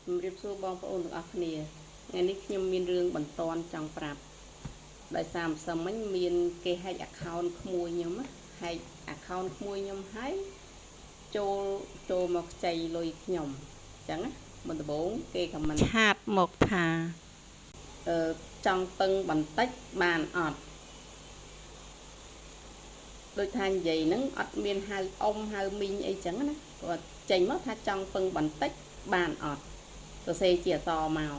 រៀបសួរបងប្អូនទាំងអស់គ្នាថ្ងៃនេះខ្ញុំមានរឿងបន្ទាន់ចង់ប្រាប់ដោយសារម្សិលមិញមានគេ hack account ក្មួយខ្ញុំ hack account ក្មួយខ្ញុំហើយចូលមកខ្ចីលុយខ្ញុំអញ្ចឹងណាបន្ដំបូងគេ comment ឆាតមកថាចង់ពឹងបន្តិចបានអត់ដូចថានិយាយហ្នឹងអត់មានហៅអ៊ំហៅមីងអីចឹងណាគាត់ចេញមកថាចង់ពឹងបន្តិចបានអត់សរសេរជាអក្សរមក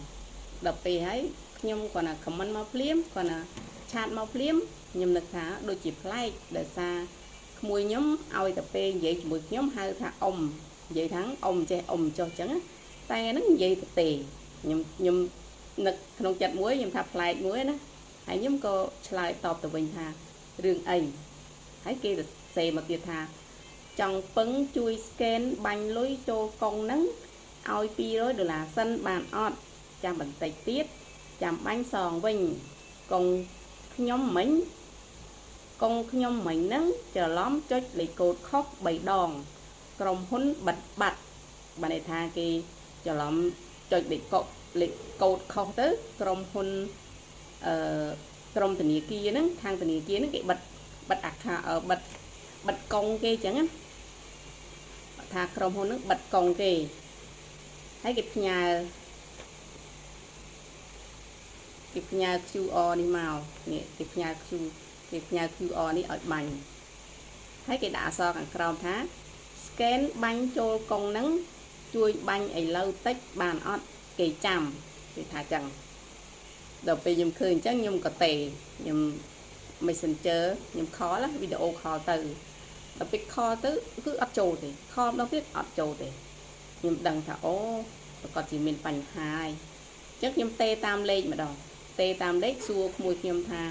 ដល់ពេលហើយខ្ញុំគាត់ណា comment មកភ្លាមគាត់ណាឆាតមកភ្លាមខ្ញុំនឹកថាដូចជាប្លែកដោយសារក្មួយខ្ញុំឲ្យតែពេលនិយាយជាមួយខ្ញុំហៅថាអ៊ំនិយាយថាអ៊ំចេះអ៊ំចុះចឹងតែហ្នឹងនិយាយទៅទេខ្ញុំនឹកក្នុងចិត្តមួយខ្ញុំថាប្លែកមួយណាហើយខ្ញុំក៏ឆ្លើយតបទៅវិញថារឿងអីហើយគេទៅសេមកទៀតថាចង់ពឹងជួយ scan បាញ់លុយចូលកុងហ្នឹងឲ្យ$200សិនបានអត់ចាំបន្តិចទៀតចាំបាញ់សងវិញកុងខ្ញុំមិញហ្នឹងច្រឡំចុចលេខកូដខុស3ដងក្រុមហ៊ុនបិទបាត់បានន័យថាគេច្រឡំចុចលេខកូដខុសទៅក្រុមហ៊ុនក្រុមធនាគារហ្នឹងខាងធនាគារហ្នឹងគេបិទបិទកុងគេចឹងណាថាក្រុមហ៊ុនហ្នឹងបិទកុងគេហើយគេផ្ញើ QR នេះមកនេះគេផ្ញើ QR នេះឲ្យបាញ់ហើយគេដាក់អក្សរខាងក្រោមថា scan បាញ់ចូលកុងហ្នឹងជួយបាញ់ឥឡូវតិចបានអត់គេចាំគេថាចឹងដល់ពេលខ្ញុំឃើញអញ្ចឹងខ្ញុំក៏ទេខ្ញុំ Messenger ខ្ញុំ call វីដេអូ call ទៅដល់ពេល call ទៅគឺអត់ចូលទេ call ម្ដងទៀតអត់ចូលទេខ្ញុំដឹងថាអូប្រកាសជាមានបញ្ហាហើយអញ្ចឹងខ្ញុំទេតាមលេខម្ដងទេតាមលេខសួរក្មួយខ្ញុំថា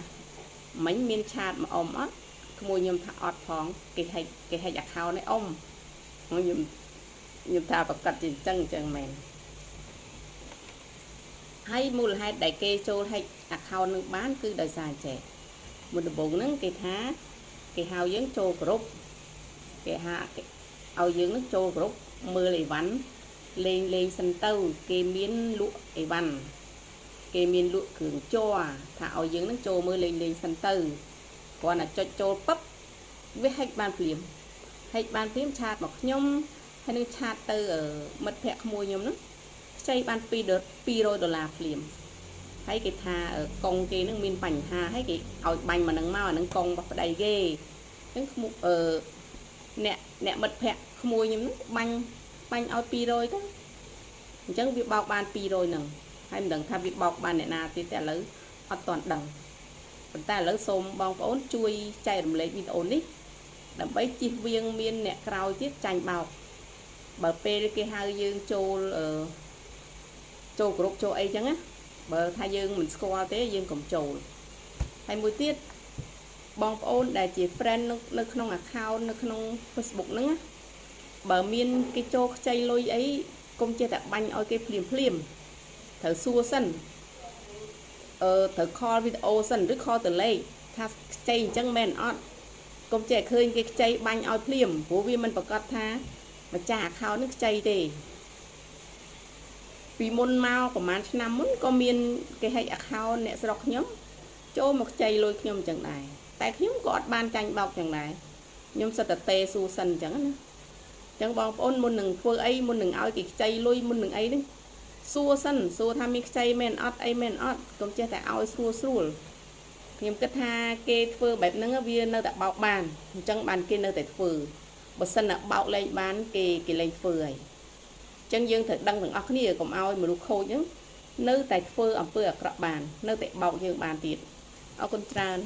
មិញមានឆាតមកអ៊ំអត់ក្មួយខ្ញុំថាអត់ផងគេ hack account នេះអ៊ំខ្ញុំថាប្រកាសជាអញ្ចឹងមែនហើយមូលហេតុដែលគេចូល hack account នឹងបានគឺដោយសារចេះមុនដំបូងហ្នឹងគេថាគេហៅយើងចូលក្រុមគេហៅឲ្យយើងនឹងចូលក្រុមមើលអីវ៉ាន់លេងសិនទៅគេមានលក់អីវ៉ាន់គេមានលក់គ្រឿងជ័រថាឲ្យយើងនឹងចូលមើលលេងសិនទៅគ្រាន់តែចុចចូលពឹបវា hack បានភ្លាមឆាតមកខ្ញុំហើយនឹងឆាតទៅមិត្តភ័ក្តិក្មួយខ្ញុំហ្នឹងខ្ចីបាន$200ភ្លាមហើយគេថាកុងគេនឹងមានបញ្ហាហើយគេឲ្យបាញ់មកនឹងមកអានឹងកុងរបស់ប្តីគេអញ្ចឹងអ្នកមិត្តភ័ក្តិក្មួយខ្ញុំហ្នឹងបាញ់ឲ្យ$200ទៅអញ្ចឹងវាបោកបាន$200ហ្នឹងហើយមិនដឹងថាវាបោកបានអ្នកណាទៀតតែឥឡូវអត់ទាន់ដឹងប៉ុន្តែឥឡូវសូមបងប្អូនជួយចែករំលែកវីដេអូនេះដើម្បីជៀសវាងមានអ្នកក្រោយទៀតចាញ់បោកបើពេលគេហៅយើងចូលក្រុមចូលអីចឹងណាបើថាយើងមិនស្គាល់ទេយើងកុំចូលហើយមួយទៀតបងប្អូនដែលជា friend នៅក្នុង account នៅក្នុង Facebook ហ្នឹងណាបើមានគេចូលខ្ចីលុយអីកុំចេះតែបាញ់ឲ្យគេភ្លាមត្រូវសួរសិនត្រូវ call វីដេអូសិនឬ call ទៅលេខថាខ្ចីអញ្ចឹងមែនអត់កុំចេះឃើញគេខ្ចីបាញ់ឲ្យភ្លាមព្រោះវាមិនប្រកាសថាម្ចាស់ account នឹងខ្ចីទេពីមុនមកប្រហែលឆ្នាំមុនក៏មានគេ hack account អ្នកស្រុកខ្ញុំចូលមកខ្ចីលុយខ្ញុំអញ្ចឹងដែរតែខ្ញុំក៏អត់បានចាញ់បោកអញ្ចឹងដែរខ្ញុំសិតតែទេសួរសិនអញ្ចឹងណាអញ្ចឹងបងប្អូនមុននឹងធ្វើអីមុននឹងឲ្យគេខ្ចីលុយមុននឹងអីហ្នឹងសួរសិនសួរថាមានខ្ចីមែនអត់អីមែនអត់កុំចេះតែឲ្យស្រួលខ្ញុំគិតថាគេធ្វើបែបហ្នឹងវានៅតែបោកបានអញ្ចឹងបានគេនៅតែធ្វើបើសិនតែបោកលេងបានគេលេងធ្វើហើយអញ្ចឹងយើងត្រូវដឹងទាំងអស់គ្នាកុំឲ្យមនុស្សខូចហ្នឹងនៅតែធ្វើអំពើអាក្រក់បាននៅតែបោកយើងបានទៀតអរគុណច្រើន